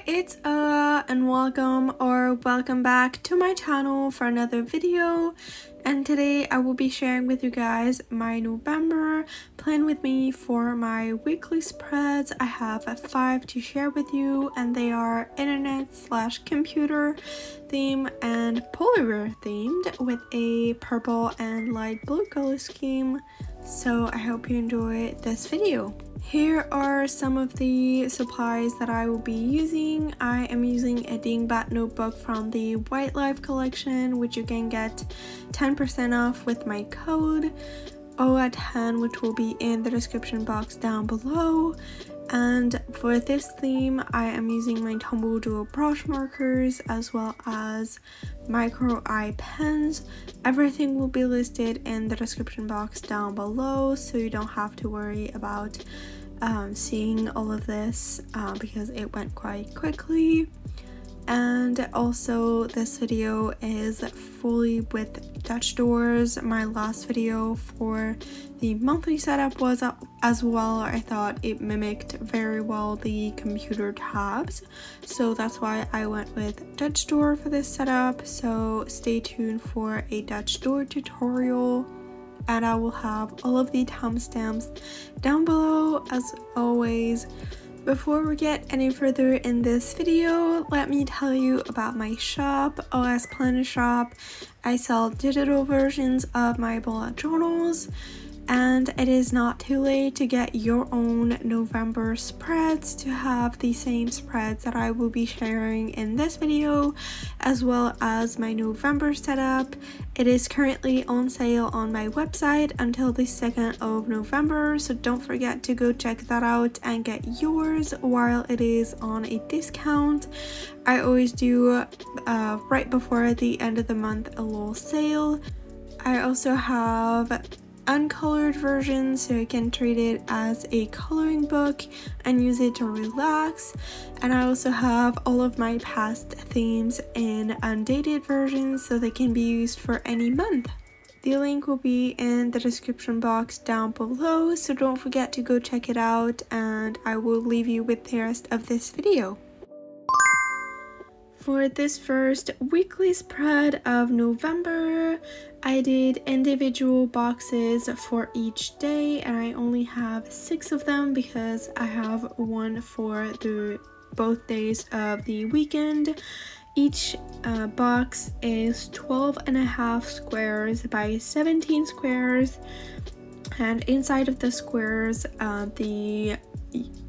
it's and welcome back to my channel for another video. And today I will be sharing with you guys my November plan with me for my weekly spreads. I have 5 to share with you, and they are internet/computer theme and polar bear themed with a purple and light blue color scheme. So I hope you enjoy this video. Here are some of the supplies that I will be using. I am using a dingbat notebook from the White Life collection, which you can get 10% off with my code OAT10, which will be in the description box down below. And for this theme, I am using my Tombow dual brush markers as well as micro eye pens. Everything will be listed in the description box down below, so you don't have to worry about seeing all of this because it went quite quickly. And also this video is fully with Dutch doors. My last video for the monthly setup was as well. I thought it mimicked very well the computer tabs, so that's why I went with Dutch door for this setup. So stay tuned for a Dutch door tutorial, and I will have all of the timestamps down below as always. Before we get any further in this video, let me tell you about my shop, OS Planner Shop. I sell digital versions of my bullet journals, and it is not too late to get your own November spreads to have the same spreads that I will be sharing in this video, as well as my November setup. It is currently on sale on my website until the 2nd of November, so don't forget to go check that out and get yours while it is on a discount. I always do right before the end of the month a little sale. I also have uncolored version, so you can treat it as a coloring book and use it to relax. And I also have all of my past themes in undated versions, so they can be used for any month. The link will be in the description box down below, so don't forget to go check it out, and I will leave you with the rest of this video. For this first weekly spread of November, I did individual boxes for each day, and I only have 6 of them because I have one for both days of the weekend. Each box is 12.5 squares by 17 squares, and inside of the squares, the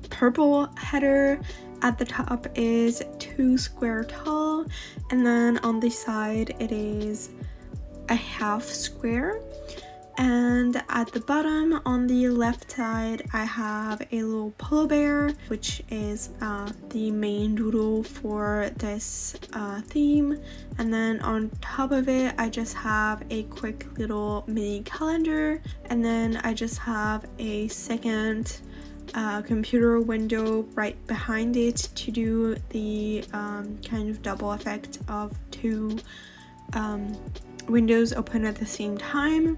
purple header at the top is 2 square tall, and then on the side it is a half square. And at the bottom on the left side I have a little polar bear, which is the main doodle for this theme. And then on top of it I just have a quick little mini calendar, and then I just have a second computer window right behind it to do the kind of double effect of 2 windows open at the same time.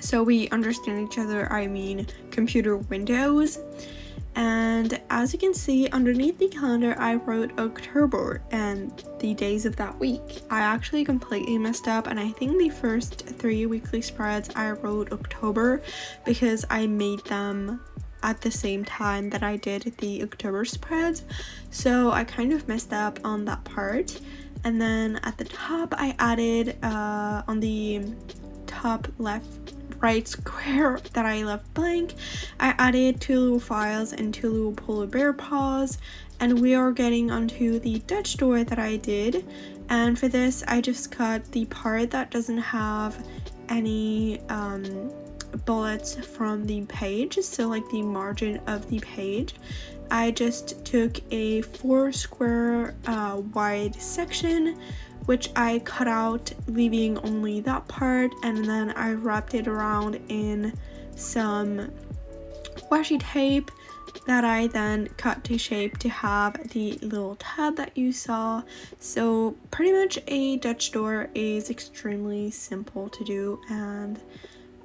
So we understand each other, I mean computer windows. And as you can see underneath the calendar, I wrote October and the days of that week. I actually completely messed up, and I think the first 3 weekly spreads I wrote October because I made them at the same time that I did the October spreads, so I kind of messed up on that part. And then at the top I added on the top right square that I left blank, I added 2 little files and 2 little polar bear paws. And we are getting onto the Dutch door that I did, and for this I just cut the part that doesn't have any bullets from the page, so like the margin of the page. I just took a 4 square wide section, which I cut out, leaving only that part, and then I wrapped it around in some washi tape that I then cut to shape to have the little tab that you saw. So pretty much a Dutch door is extremely simple to do, and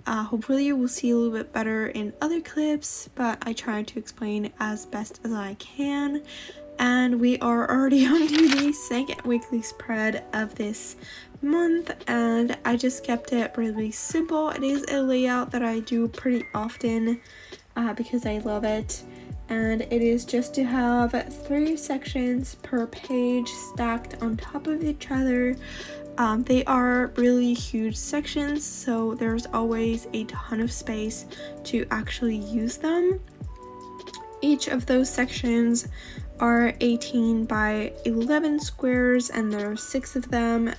Hopefully you will see a little bit better in other clips, but I try to explain as best as I can. And we are already on to the second weekly spread of this month, and I just kept it really simple. It is a layout that I do pretty often because I love it, and it is just to have 3 sections per page stacked on top of each other. They are really huge sections, so there's always a ton of space to actually use them. Each of those sections are 18 by 11 squares, and there are 6 of them,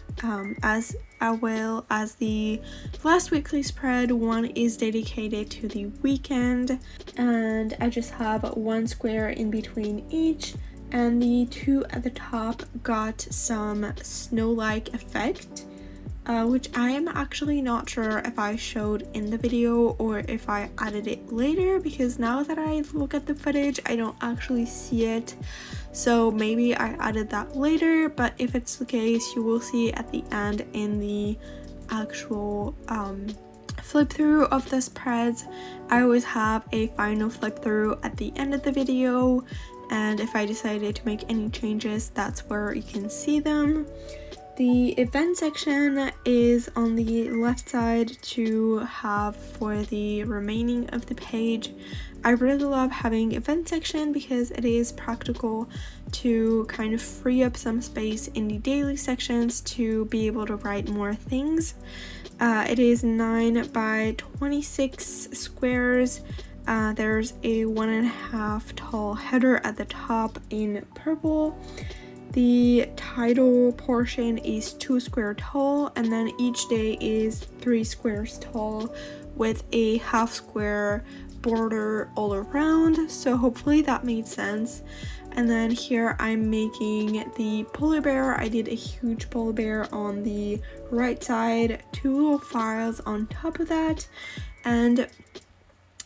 as well as the last weekly spread. One is dedicated to the weekend, and I just have 1 square in between each, and the 2 at the top got some snow-like effect, which I am actually not sure if I showed in the video or if I added it later, because now that I look at the footage I don't actually see it, so maybe I added that later. But if it's the case, you will see at the end in the actual flip through of the spreads. I always have a final flip through at the end of the video, and if I decided to make any changes, that's where you can see them. The event section is on the left side to have for the remaining of the page. I really love having event section because it is practical to kind of free up some space in the daily sections to be able to write more things. It is 9 by 26 squares. There's a 1.5 tall header at the top in purple. The title portion is 2 squares tall, and then each day is 3 squares tall with a half square border all around, so hopefully that made sense. And then here I'm making the polar bear. I did a huge polar bear on the right side, 2 little files on top of that, and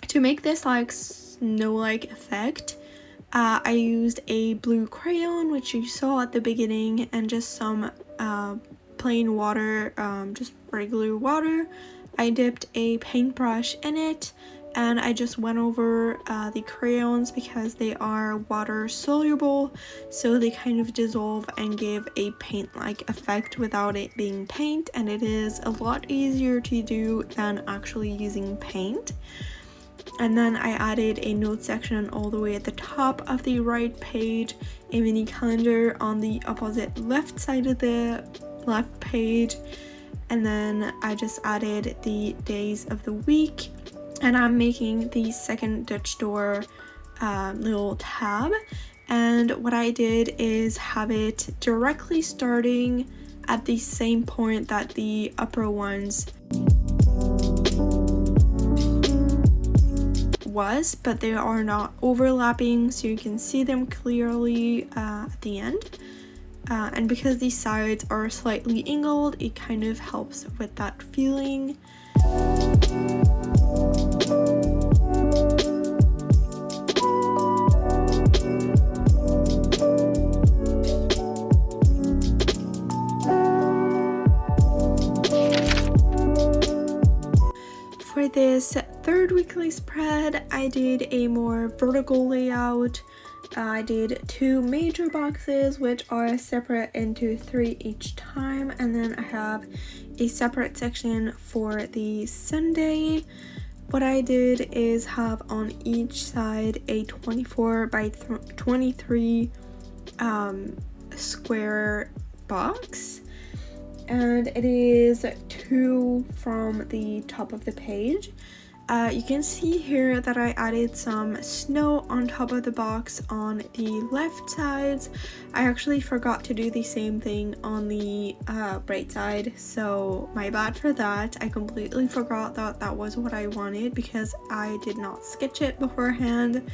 to make this like snow-like effect, I used a blue crayon, which you saw at the beginning, and just some plain water, just regular water. I dipped a paintbrush in it, and I just went over the crayons because they are water soluble, so they kind of dissolve and give a paint-like effect without it being paint, and it is a lot easier to do than actually using paint. And then I added a note section all the way at the top of the right page, a mini calendar on the opposite left side of the left page, and then I just added the days of the week. And I'm making the second Dutch door little tab, and what I did is have it directly starting at the same point that the upper ones was, but they are not overlapping, so you can see them clearly at the end. And because these sides are slightly angled, it kind of helps with that feeling. For this third weekly spread, I did a more vertical layout. I did 2 major boxes, which are separate into 3 each time, and then I have a separate section for the Sunday. What I did is have on each side a 24 by 23 square box, and it is 2 from the top of the page. You can see here that I added some snow on top of the box on the left sides. I actually forgot to do the same thing on the right side, so my bad for that. I completely forgot that that was what I wanted because I did not sketch it beforehand.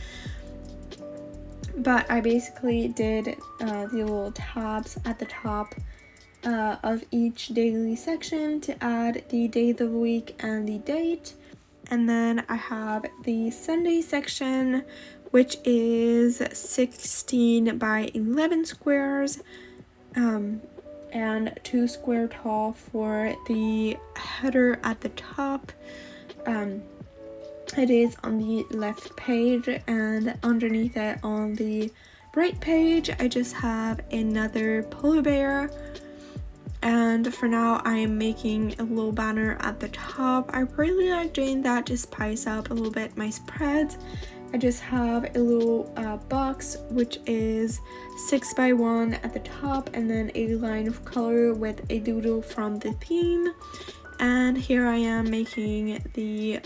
But I basically did the little tabs at the top of each daily section to add the day of the week and the date. And then I have the Sunday section, which is 16 by 11 squares, and 2 square tall for the header at the top. it is on the left page, and underneath it on the right page I just have another polar bear. And for now I am making a little banner at the top. I really like doing that to spice up a little bit my spreads. I just have a little box which is 6x1 at the top, and then a line of color with a doodle from the theme. And here I am making the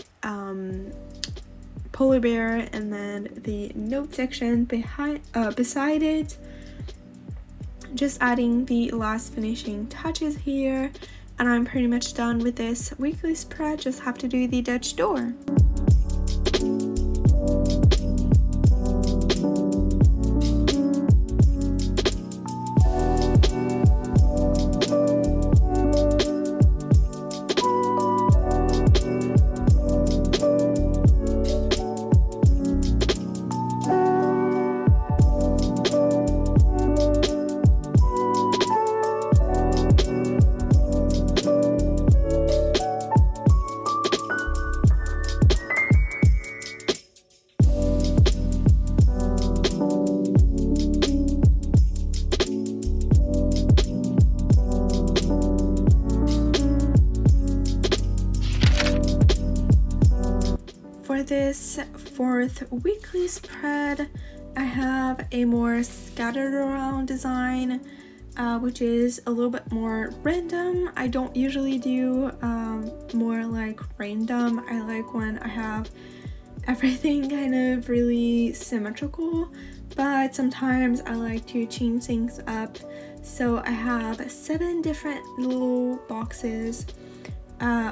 polar bear and then the note section beside it. Just adding the last finishing touches here, and I'm pretty much done with this weekly spread. Just have to do the Dutch door. For this fourth weekly spread, I have a more scattered around design, which is a little bit more random. I don't usually do more like random. I like when I have everything kind of really symmetrical, but sometimes I like to change things up. So I have 7 different little boxes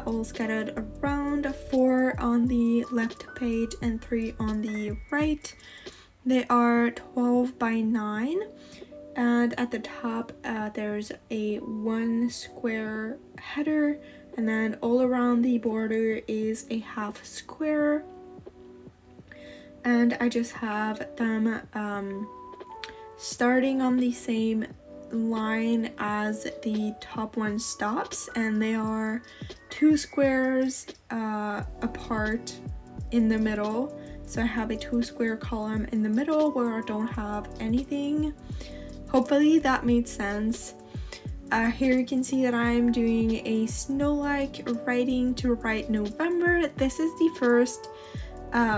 all scattered around, 4 on the left page and 3 on the right. They are 12x9, and at the top there's a 1 square header, and then all around the border is a half square. And I just have them starting on the same line as the top one stops, and they are 2 squares apart in the middle. So I have a 2 square column in the middle where I don't have anything. Hopefully that made sense. Here you can see that I'm doing a snow-like writing to write November. This is the first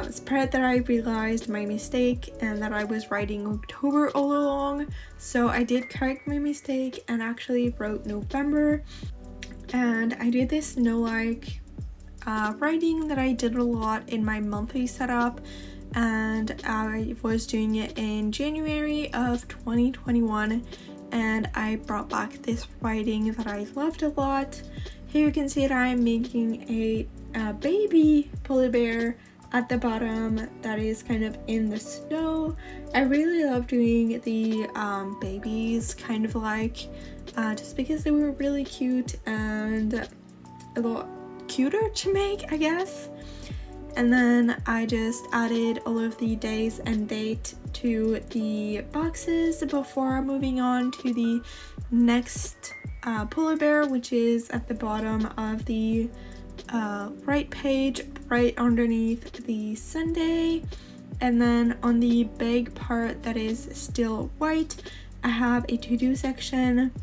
spread that I realized my mistake and that I was writing October all along. So I did correct my mistake and actually wrote November. And I did this snow-like writing that I did a lot in my monthly setup, and I was doing it in January of 2021, and I brought back this writing that I loved a lot. Here you can see that I'm making a baby polar bear at the bottom that is kind of in the snow. I really love doing the babies kind of like just because they were really cute and a little cuter to make, I guess. And then I just added all of the days and date to the boxes before moving on to the next polar bear, which is at the bottom of the right page, right underneath the Sunday. And then on the big part that is still white, I have a to-do section.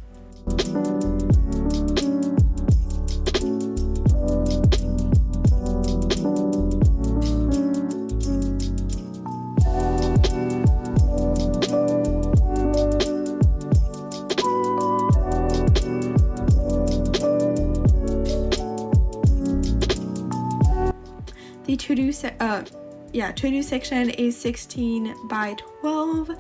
The to-do section is 16x12,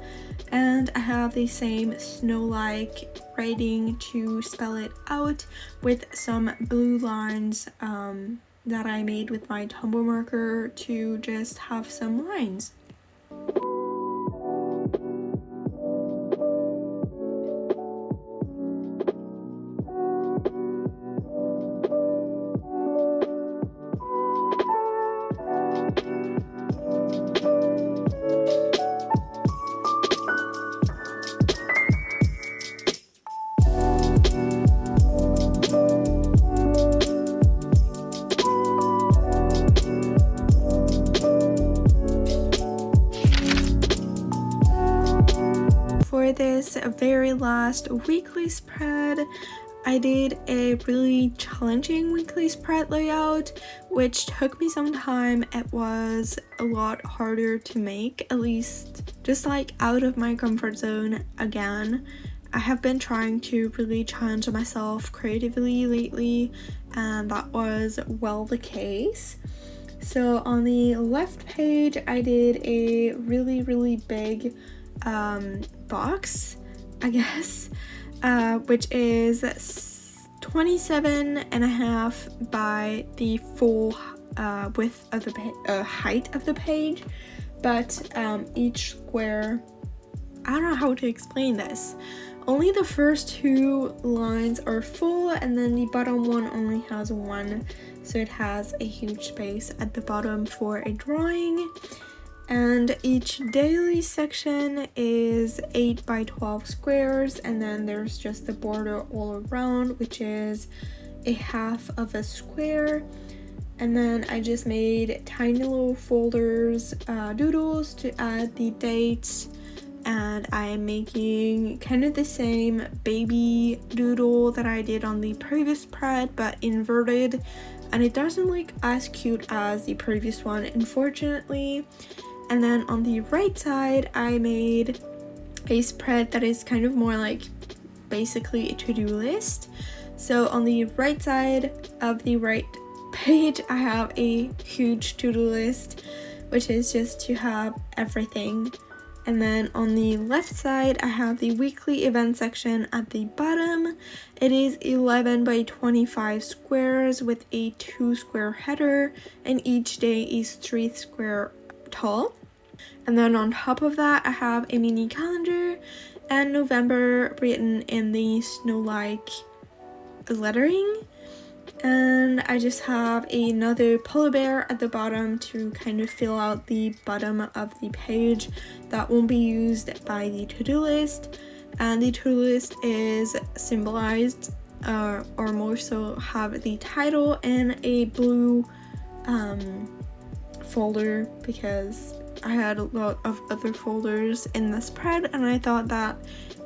and I have the same snow-like writing to spell it out with some blue lines that I made with my Tombow marker to just have some lines. for this very last weekly spread, I did a really challenging weekly spread layout, which took me some time. It was a lot harder to make, at least just like out of my comfort zone again. I have been trying to really challenge myself creatively lately, and that was well the case. So on the left page, I did a really big box, I guess, which is 27.5 by the full width of the height of the page, but each square, I don't know how to explain this. Only the first two lines are full, and then the bottom one only has one, so it has a huge space at the bottom for a drawing. And each daily section is 8 by 12 squares, and then there's just the border all around, which is a half of a square. And then I just made tiny little folders, doodles to add the dates. And I am making kind of the same baby doodle that I did on the previous spread, but inverted, and it doesn't look as cute as the previous one, unfortunately. And then on the right side, I made a spread that is kind of more like basically a to-do list. So on the right side of the right page, I have a huge to-do list, which is just to have everything. And then on the left side, I have the weekly event section at the bottom. It is 11 by 25 squares with a 2 square header, and each day is 3 square tall. And then on top of that, I have a mini calendar and November written in the snow-like lettering. And I just have another polar bear at the bottom to kind of fill out the bottom of the page that won't be used by the to-do list. And the to-do list is symbolized, or more so have the title in a blue folder, because I had a lot of other folders in the spread and I thought that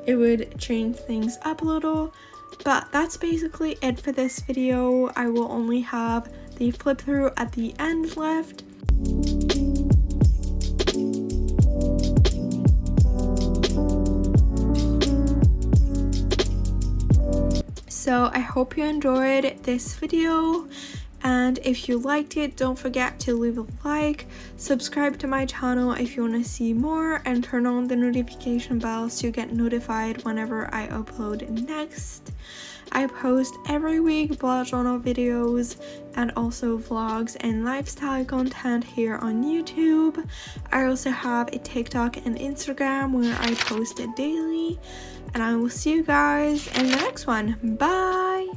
it would change things up a little. But that's basically it for this video. I will only have the flip through at the end left. So I hope you enjoyed this video, and if you liked it, don't forget to leave a like, subscribe to my channel if you want to see more, and turn on the notification bell so you get notified whenever I upload next. I post every week bullet journal videos and also vlogs and lifestyle content here on YouTube. I also have a TikTok and Instagram where I post it daily, and I will see you guys in the next one. Bye!